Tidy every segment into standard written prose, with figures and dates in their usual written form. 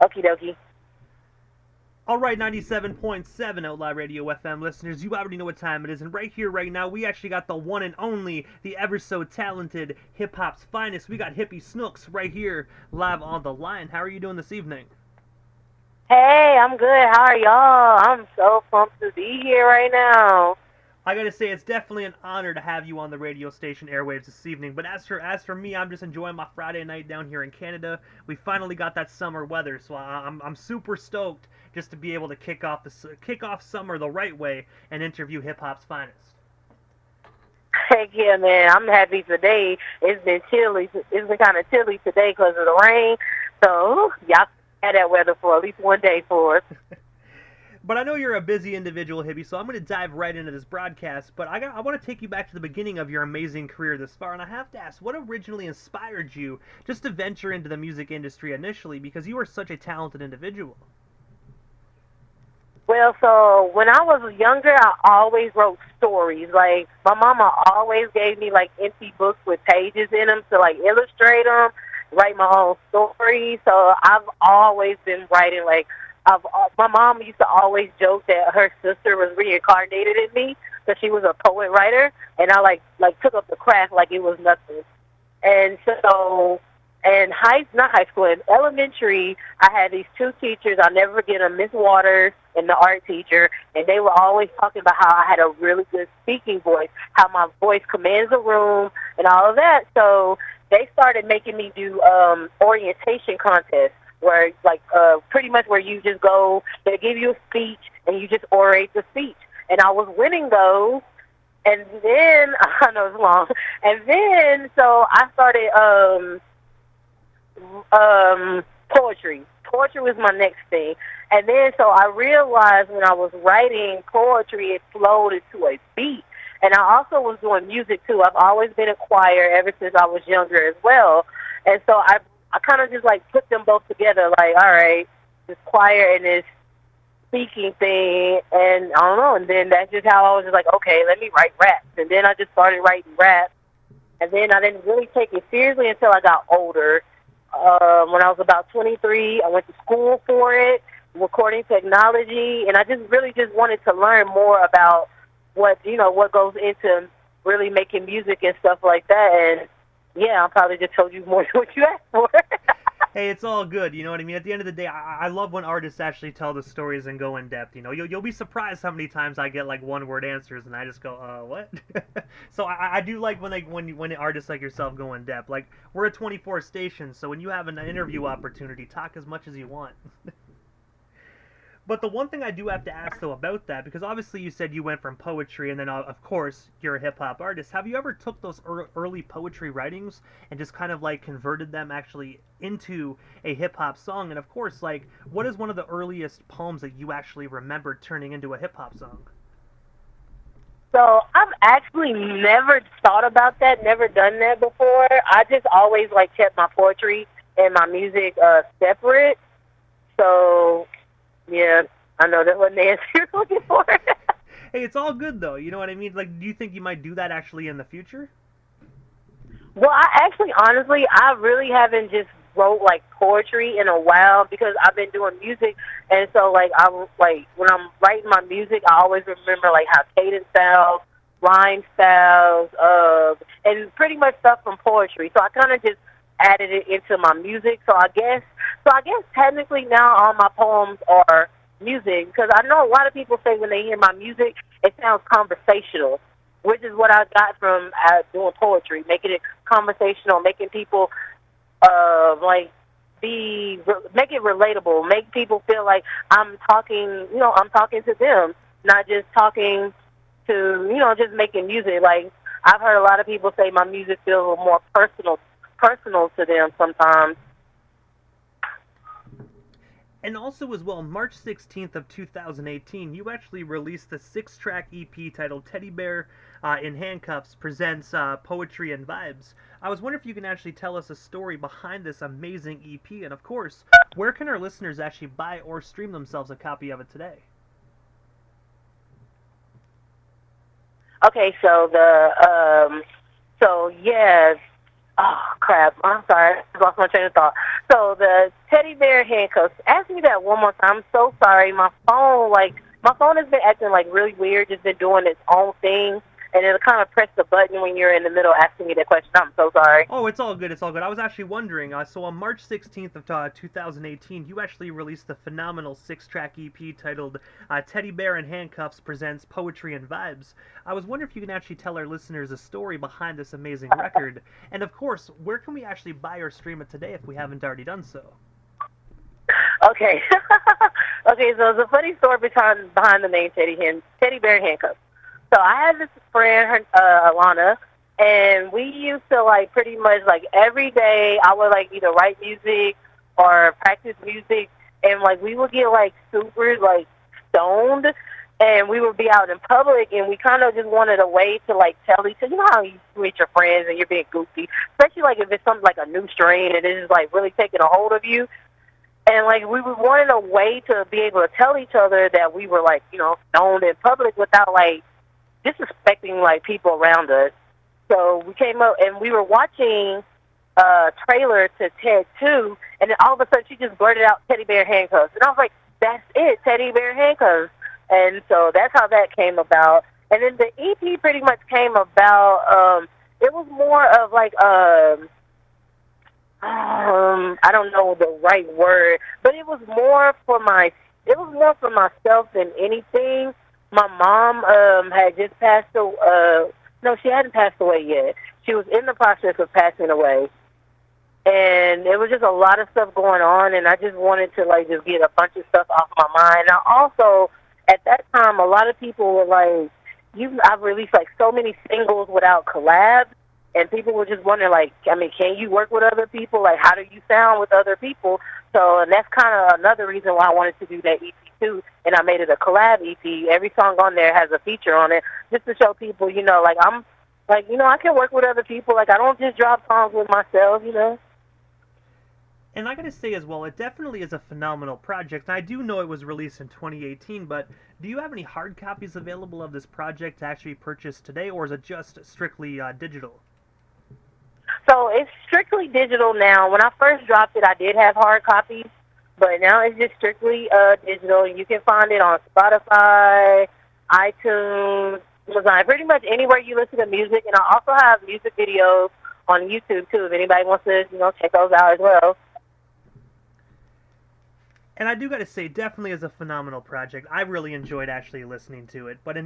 Okie dokie. All right, 97.7 Outlaw Radio FM listeners, you already know what time it is, and right here, right now, we actually got the one and only, the ever so talented hip hop's finest. We got Hippie Snooks right here, live on the line. How are you doing this evening? Hey, I'm good. How are y'all? I'm so pumped to be here right now. I gotta say, it's definitely an honor to have you on the radio station Airwaves this evening. But as for me, I'm just enjoying my Friday night down here in Canada. We finally got that summer weather, so I'm super stoked just to be able to kick off summer the right way and interview hip hop's finest. Heck yeah, man. I'm happy today. It's been chilly. It's been kind of chilly today because of the rain. So, y'all had that weather for at least one day for us. But I know you're a busy individual, Hibby, so I'm going to dive right into this broadcast. But I want to take you back to the beginning of your amazing career this far, and I have to ask, what originally inspired you just to venture into the music industry initially, because you are such a talented individual? Well, so when I was younger, I always wrote stories. Like, my mama always gave me, like, empty books with pages in them to, like, illustrate them, write my own stories. So I've always been writing, like, my mom used to always joke that her sister was reincarnated in me because she was a poet writer, and I, like took up the craft like it was nothing. And so in not high school, in elementary, I had these two teachers. I'll never forget them, Miss Waters and the art teacher, and they were always talking about how I had a really good speaking voice, how my voice commands a room, and all of that. So they started making me do orientation contests where, like, pretty much where you just go, they give you a speech, and you just orate the speech. And I was winning those. And then, I know it's long, and then, so I started poetry. Poetry was my next thing. And then, so I realized when I was writing poetry, it flowed into a beat. And I also was doing music, too. I've always been in choir ever since I was younger as well. And so I kind of just, like, put them both together, like, all right, this choir and this speaking thing, and I don't know, and then that's just how I was just like, okay, let me write raps. And then I just started writing raps, and then I didn't really take it seriously until I got older. When I was about 23, I went to school for it, recording technology, and I just really just wanted to learn more about what goes into really making music and stuff like that. And yeah, I probably just told you more than what you asked for. Hey, it's all good, you know what I mean? At the end of the day, I love when artists actually tell the stories and go in depth, you know? You'll be surprised how many times I get, like, one-word answers, and I just go, what? So I do like when artists like yourself go in depth. Like, we're a 24 station, so when you have an interview opportunity, talk as much as you want. But the one thing I do have to ask, though, about that, because obviously you said you went from poetry, and then, of course, you're a hip-hop artist. Have you ever took those early poetry writings and just kind of, like, converted them actually into a hip-hop song? And, of course, like, what is one of the earliest poems that you actually remember turning into a hip-hop song? So I've actually never thought about that, never done that before. I just always, like, kept my poetry and my music separate. So yeah, I know that wasn't the answer you're looking for. Hey, it's all good, though. You know what I mean? Like, do you think you might do that actually in the future? Well, honestly, I really haven't just wrote, like, poetry in a while because I've been doing music. And so, like, when I'm writing my music, I always remember, like, how cadence styles, rhyme styles, and pretty much stuff from poetry. So I kind of just added it into my music. So I guess technically now all my poems are music, because I know a lot of people say when they hear my music, it sounds conversational, which is what I got from doing poetry, making it conversational, making people make it relatable, make people feel like I'm talking to them, not just talking to, just making music. Like, I've heard a lot of people say my music feels a little more personal to them sometimes. And also as well, March 16th of 2018, you actually released the 6-track EP titled Teddy Bear in Handcuffs Presents Poetry and Vibes. I was wondering if you can actually tell us a story behind this amazing EP, and of course, where can our listeners actually buy or stream themselves a copy of it today? Okay, so Oh, crap. I'm sorry. I lost my train of thought. So the teddy bear handcuffs. Ask me that one more time. I'm so sorry. My phone has been acting, like, really weird, just been doing its own thing. And it'll kind of press the button when you're in the middle asking me that question. I'm so sorry. Oh, it's all good. It's all good. I was actually wondering. So on March 16th of 2018, you actually released the phenomenal 6-track EP titled "Teddy Bear and Handcuffs Presents Poetry and Vibes." I was wondering if you can actually tell our listeners a story behind this amazing record, and of course, where can we actually buy or stream it today if we haven't already done so? Okay. Okay, so there's a funny story behind the name Teddy Bear Handcuffs. So I had this friend, Alana, and we used to, like, pretty much, like, every day I would, like, either write music or practice music, and, like, we would get, like, super, like, stoned, and we would be out in public, and we kind of just wanted a way to, like, tell each other, you know how you meet your friends and you're being goofy, especially, like, if it's something like a new strain and it's just, like, really taking a hold of you. And, like, we wanted a way to be able to tell each other that we were, like, you know, stoned in public without, like, disrespecting, like, people around us. So we came up and we were watching a trailer to Ted 2, and then all of a sudden she just blurted out Teddy Bear Handcuffs. And I was like, that's it, Teddy Bear Handcuffs. And so that's how that came about. And then the EP pretty much came about, it was more of like, I don't know the right word, but it was more for myself than anything. My mom had just passed away. No, she hadn't passed away yet. She was in the process of passing away. And there was just a lot of stuff going on, and I just wanted to, like, just get a bunch of stuff off my mind. Now, also, at that time, a lot of people were like, I've released, like, so many singles without collabs, and people were just wondering, like, I mean, can you work with other people? Like, how do you sound with other people? So, and that's kind of another reason why I wanted to do that EP too, and I made it a collab EP. Every song on there has a feature on it, just to show people, you know, like, I'm, like, you know, I can work with other people. Like, I don't just drop songs with myself, you know. And I gotta say as well, it definitely is a phenomenal project. I do know it was released in 2018, but do you have any hard copies available of this project to actually purchase today, or is it just strictly digital? So it's strictly digital now. When I first dropped it, I did have hard copies, but now it's just strictly digital. You can find it on Spotify, iTunes, Amazon, pretty much anywhere you listen to music. And I also have music videos on YouTube too, if anybody wants to, you know, check those out as well. And I do got to say, definitely is a phenomenal project. I really enjoyed actually listening to it. But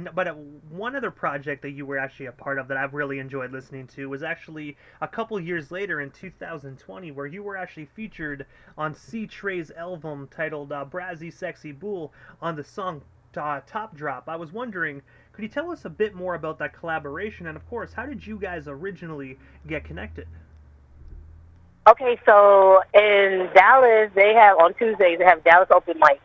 one other project that you were actually a part of that I've really enjoyed listening to was actually a couple years later in 2020, where you were actually featured on C-Trey's album titled Brazzy Sexy Bull on the song Top Drop. I was wondering, could you tell us a bit more about that collaboration? And of course, how did you guys originally get connected? Okay, so in Dallas, on Tuesdays, they have Dallas open mic.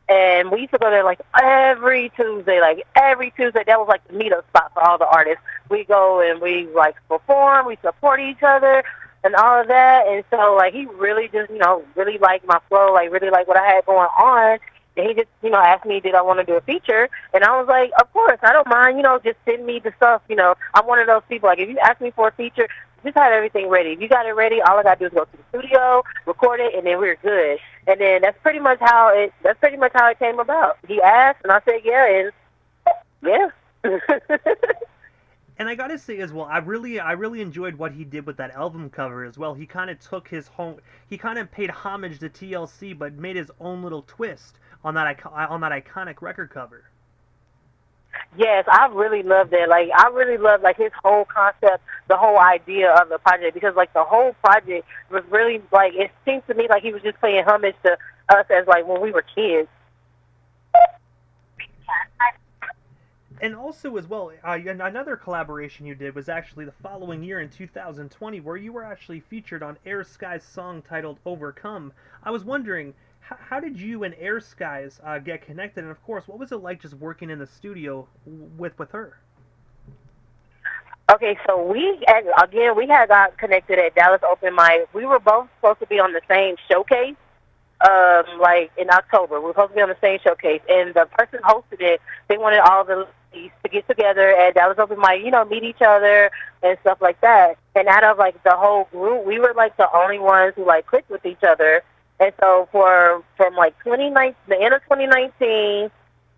And we used to go there, like, every Tuesday. That was, like, the meetup spot for all the artists. We go and we, like, perform, we support each other, and all of that. And so, like, he really just, you know, really liked my flow, like, really liked what I had going on. And he just, you know, asked me, did I want to do a feature? And I was like, of course, I don't mind, you know, just send me the stuff, you know. I'm one of those people, like, if you ask me for a feature, just have everything ready. If you got it ready, all I got to do is go to the studio, record it, and then we're good. And then that's pretty much how it came about. He asked, and I said, yeah, and yeah. And I gotta say as well, I really enjoyed what he did with that album cover as well. He kind of took he kind of paid homage to TLC, but made his own little twist on that iconic record cover. Yes, I really loved it. Like, I really loved, like, his whole concept, the whole idea of the project, because, like, the whole project was really, like, it seems to me like he was just paying homage to us as, like, when we were kids. And also as well, another collaboration you did was actually the following year in 2020, where you were actually featured on Air Sky's song titled Overcome. I was wondering, how did you and Air Skies get connected? And of course, what was it like just working in the studio with her? Okay, so we had got connected at Dallas Open Mic. We were both supposed to be on the same showcase, like in October. We were supposed to be on the same showcase, and the person hosted it, they wanted all the to get together, and that was open mic, meet each other and stuff like that. And out of like the whole group, we were like the only ones who like clicked with each other. And so from like 2019, the end of 2019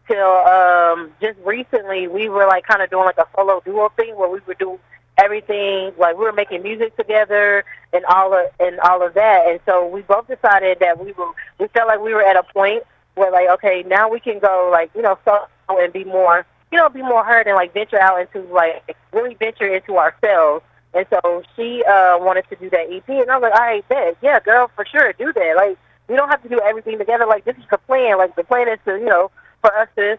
till just recently, we were like kind of doing like a solo duo thing where we would do everything, like we were making music together and all of that. And so we both decided that we felt like we were at a point where like, okay, now we can go like, solo and be more heard and like venture out into like really venture into ourselves. And so she wanted to do that EP, and I was like, all right, bet, yeah, girl, for sure, do that. Like, we don't have to do everything together. Like, this is the plan. Like, the plan is to, for us to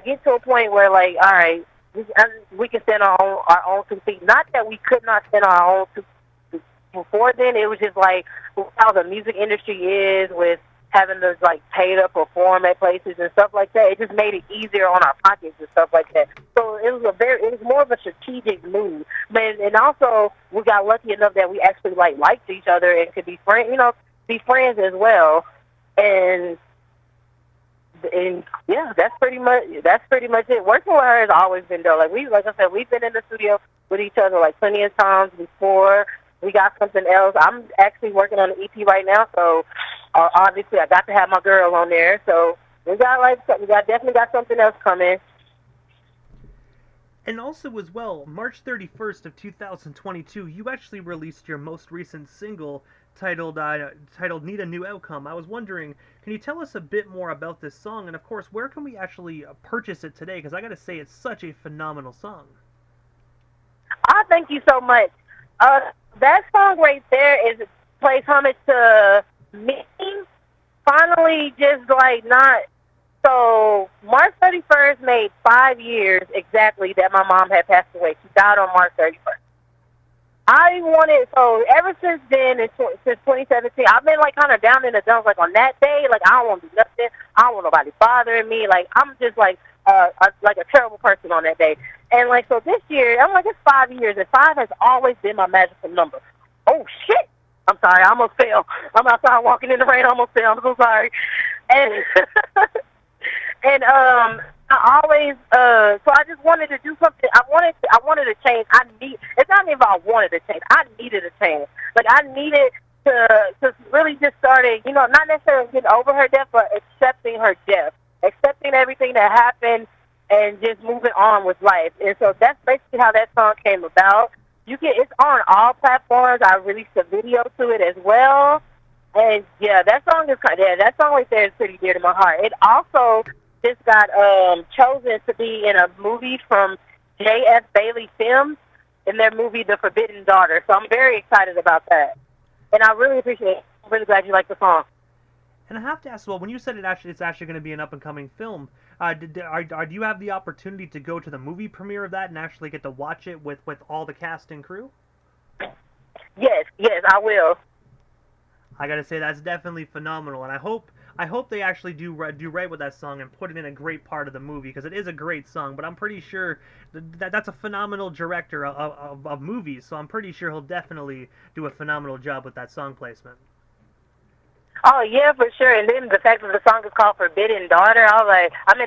get to a point where like, all right, we can stand on our own 2 feet. Not that we could not stand on our own 2 feet before then. It was just like how the music industry is with having to like pay to perform at places and stuff like that. It just made it easier on our pockets and stuff like that. So it was more of a strategic move. And also we got lucky enough that we actually liked each other and could be friends as well. And yeah, that's pretty much it. Working with her has always been dope. Like I said, we've been in the studio with each other like plenty of times before. We got something else. I'm actually working on an EP right now, so obviously I got to have my girl on there. So we definitely got something else coming. And also as well, March 31st of 2022, you actually released your most recent single titled Need a New Outcome. I was wondering, can you tell us a bit more about this song? And of course, where can we actually purchase it today? Because I got to say, it's such a phenomenal song. Thank you so much. That song right there plays homage to me. Finally, just like not. So March 31st made 5 years exactly that my mom had passed away. She died on March 31st. Ever since then, since 2017, I've been like kind of down in the dumps. Like on that day, like I don't want to do nothing. I don't want nobody bothering me. Like I'm just like a terrible person on that day. And like so this year, I'm like it's 5 years, and 5 has always been my magical number. Oh shit! I'm sorry, I almost fell. I'm outside walking in the rain, I almost fell. I'm so sorry. And and I always so I just wanted to do something. I wanted to change. It's not even if I wanted to change. I needed a change. Like I needed to really just started, not necessarily getting over her death, but accepting her death, accepting everything that happened, and just moving on with life. And so that's basically how that song came about. It's on all platforms. I released a video to it as well. And yeah, that song right there is pretty dear to my heart. It also just got chosen to be in a movie from J.F. Bailey Films in their movie The Forbidden Daughter. So I'm very excited about that. And I really appreciate it. I'm really glad you like the song. And I have to ask, well, when you said it's actually going to be an up-and-coming film, do you have the opportunity to go to the movie premiere of that and actually get to watch it with all the cast and crew? Yes, I will. I gotta say, that's definitely phenomenal, and I hope they actually do right with that song and put it in a great part of the movie, because it is a great song. But I'm pretty sure that's a phenomenal director of movies, so I'm pretty sure he'll definitely do a phenomenal job with that song placement. Oh yeah, for sure. And then the fact that the song is called Forbidden Daughter,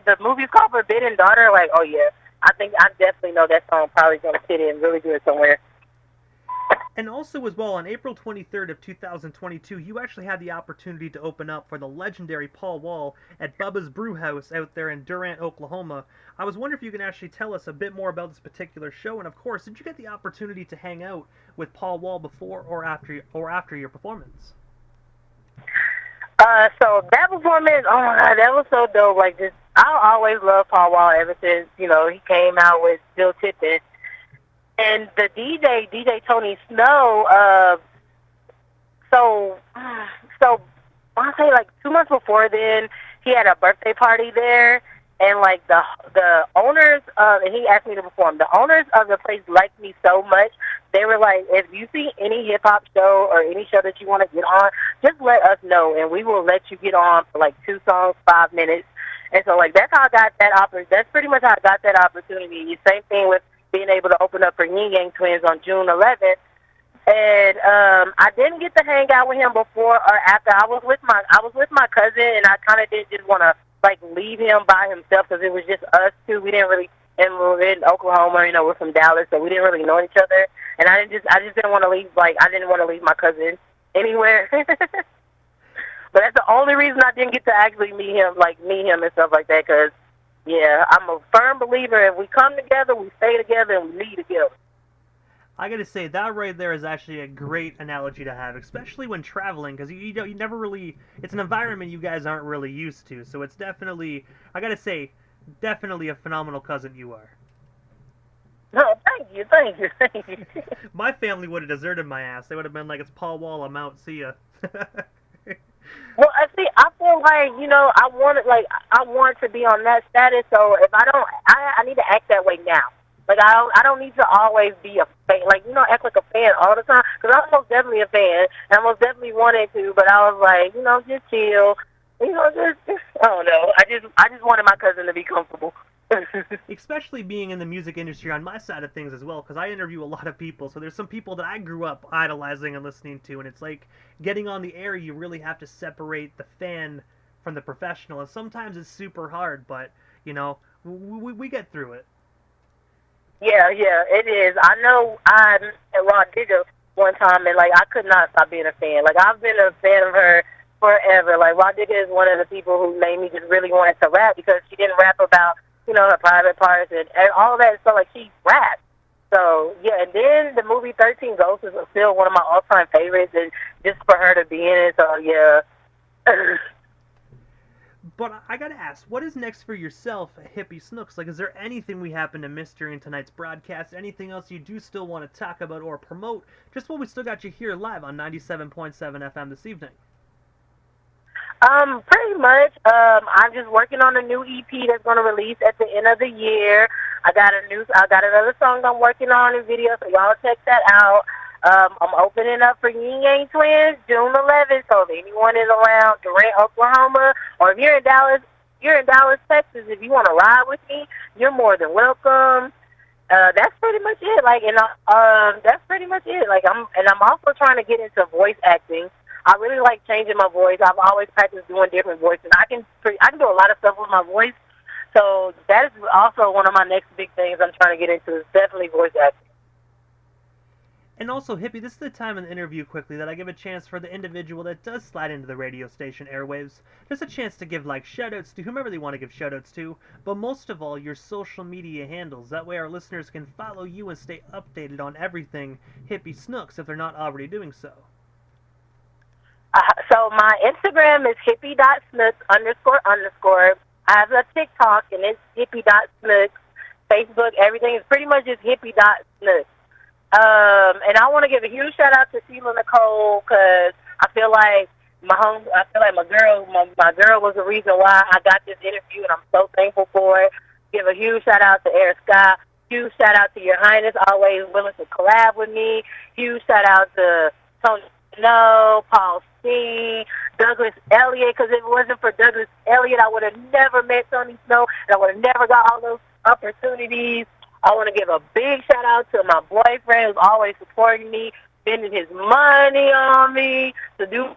the movie's called Forbidden Daughter. Like, oh yeah, I definitely know that song probably gonna fit in really good somewhere. And also as well, on April 23rd of 2022, you actually had the opportunity to open up for the legendary Paul Wall at Bubba's Brewhouse out there in Durant, Oklahoma. I was wondering if you can actually tell us a bit more about this particular show, and of course, did you get the opportunity to hang out with Paul Wall before or after your performance? So that performance, oh my God, that was so dope. Like, I always loved Paul Wall ever since, he came out with Bill Tippin. And the DJ Tony Snow, so I say like 2 months before then, he had a birthday party there, and like the owners and he asked me to perform. The owners of the place liked me so much. They were like, if you see any hip hop show or any show that you want to get on, just let us know, and we will let you get on for like 2 songs, 5 minutes. And so like that's how I got that opportunity. That's pretty much how I got that opportunity. Same thing with being able to open up for Yin Yang Twins on June 11th. And I didn't get to hang out with him before or after. I was with my cousin, and I kind of didn't just want to like leave him by himself because it was just us two. We didn't really and we're in Oklahoma. You know, we're from Dallas, so we didn't really know each other. And I just didn't want to leave. Like, I didn't want to leave my cousin anywhere. But that's the only reason I didn't get to actually meet him and stuff like that. Cause yeah, I'm a firm believer. If we come together, we stay together, and we lead together. I gotta say, that right there is actually a great analogy to have, especially when traveling, because you never really, it's an environment you guys aren't really used to, so it's definitely, I gotta say, definitely a phenomenal cousin you are. No, thank you. My family would have deserted my ass. They would have been like, it's Paul Wall, I'm out, see ya. Well, I feel like, you know, I want to be on that status, so if I don't, I need to act that way now. Like, I don't need to always be a fan, like, you know, act like a fan all the time, because I'm most definitely a fan, and I most definitely wanted to, but I was like, you know, just chill, you know, just I don't know, I just wanted my cousin to be comfortable. Especially being in the music industry on my side of things as well, because I interview a lot of people, so there's some people that I grew up idolizing and listening to, and it's like, getting on the air, you really have to separate the fan from the professional, and sometimes it's super hard, but, you know, we get through it. Yeah, it is. I know I met Rod Digger one time, and, like, I could not stop being a fan. Like, I've been a fan of her forever. Like, Rod Digger is one of the people who made me just really want to rap, because she didn't rap about, you know, her private parts and all that stuff. Like, she rapped. So, yeah, and then the movie 13 Ghosts is still one of my all-time favorites, and just for her to be in it, so, yeah. But I gotta ask, what is next for yourself, Hippie Snooks? Like, is there anything we happen to miss during tonight's broadcast? Anything else you do still want to talk about or promote? Just what we still got you here live on 97.7 FM this evening. Pretty much. I'm just working on a new EP that's going to release at the end of the year. I got another song I'm working on in video, so y'all check that out. I'm opening up for Yin Yang Twins June 11th, so if anyone is around Durant, Oklahoma, or if you're in Dallas, Texas, if you want to ride with me, you're more than welcome. That's pretty much it. Like, and that's pretty much it. Like, I'm also trying to get into voice acting. I really like changing my voice. I've always practiced doing different voices. I can do a lot of stuff with my voice. So that is also one of my next big things I'm trying to get into, is definitely voice acting. And also, Hippie, this is the time in the interview quickly that I give a chance for the individual that does slide into the radio station airwaves, just a chance to give, like, shout-outs to whomever they want to give shout-outs to, but most of all, your social media handles. That way our listeners can follow you and stay updated on everything Hippie Snooks if they're not already doing so. So my Instagram is hippie.snooks __. I have a TikTok, and it's hippie.snooks. Facebook, everything is pretty much just hippie.snooks. And I want to give a huge shout out to Sheila Nicole, because I feel like my girl was the reason why I got this interview, and I'm so thankful for it. Give a huge shout out to Eric Scott. Huge shout out to Your Highness, always willing to collab with me. Huge shout out to Tony Snow, Paul Steen, Douglas Elliott, because if it wasn't for Douglas Elliott, I would have never met Tony Snow, and I would have never got all those opportunities. I want to give a big shout out to my boyfriend, who's always supporting me, spending his money on me to do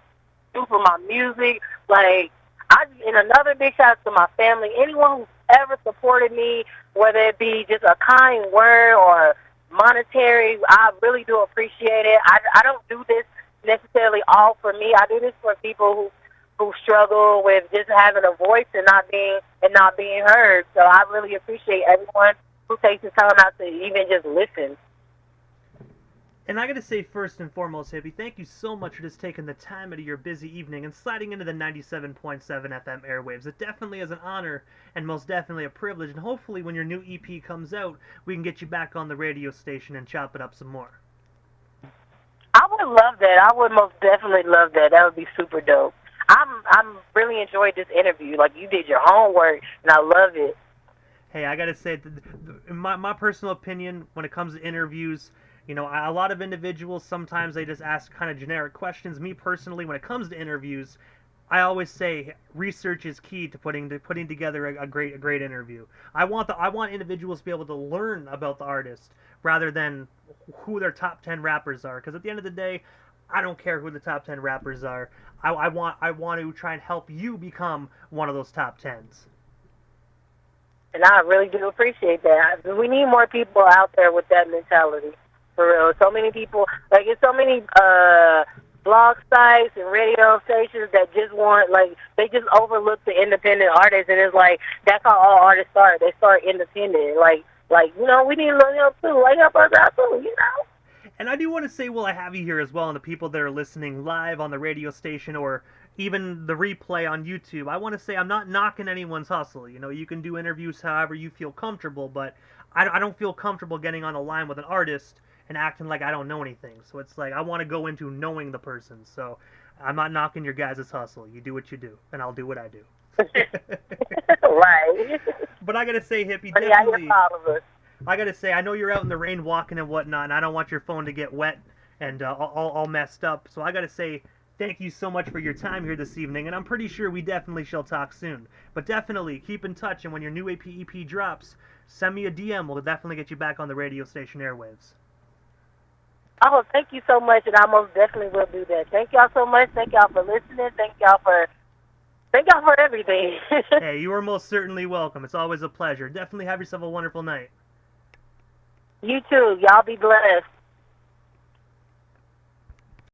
for my music. Like, and another big shout out to my family, anyone who's ever supported me, whether it be just a kind word or monetary. I really do appreciate it. I don't do this necessarily all for me. I do this for people who struggle with just having a voice and not being heard. So I really appreciate everyone who takes the time out to even just listen. And I gotta say, first and foremost, Hippie, thank you so much for just taking the time out of your busy evening and sliding into the 97.7 FM airwaves. It definitely is an honor and most definitely a privilege, and hopefully when your new EP comes out, we can get you back on the radio station and chop it up some more. I would love that. I would most definitely love that. That would be super dope. I'm really enjoyed this interview. Like, you did your homework, and I love it. Hey, I gotta say, in my personal opinion, when it comes to interviews, you know, a lot of individuals, sometimes they just ask kind of generic questions. Me personally, when it comes to interviews, I always say research is key to putting together a great interview. I want individuals to be able to learn about the artist rather than who their top 10 rappers are. Because at the end of the day, I don't care who the top 10 rappers are. I want to try and help you become one of those top 10s. And I really do appreciate that. We need more people out there with that mentality, for real. So many people, like, there's so many blog sites and radio stations that just want, like, they just overlook the independent artists, and it's like, that's how all artists start. They start independent. Like, you know, we need a little help too. Like, help us out too, you know? And I do want to say, while I have you here as well, and the people that are listening live on the radio station or even the replay on YouTube, I want to say I'm not knocking anyone's hustle. You know, you can do interviews however you feel comfortable, but I don't feel comfortable getting on a line with an artist and acting like I don't know anything. So it's like I want to go into knowing the person. So I'm not knocking your guys' hustle. You do what you do, and I'll do what I do. Right. But I gotta say, Hippie, Honey, definitely. I gotta say, I know you're out in the rain walking and whatnot, and I don't want your phone to get wet and all messed up. So I gotta say, thank you so much for your time here this evening, and I'm pretty sure we definitely shall talk soon. But definitely keep in touch, and when your new EP drops, send me a DM. We'll definitely get you back on the radio station Airwaves. Oh, thank you so much, and I most definitely will do that. Thank y'all so much. Thank y'all for listening. Thank y'all for everything. Hey, you are most certainly welcome. It's always a pleasure. Definitely have yourself a wonderful night. You too. Y'all be blessed.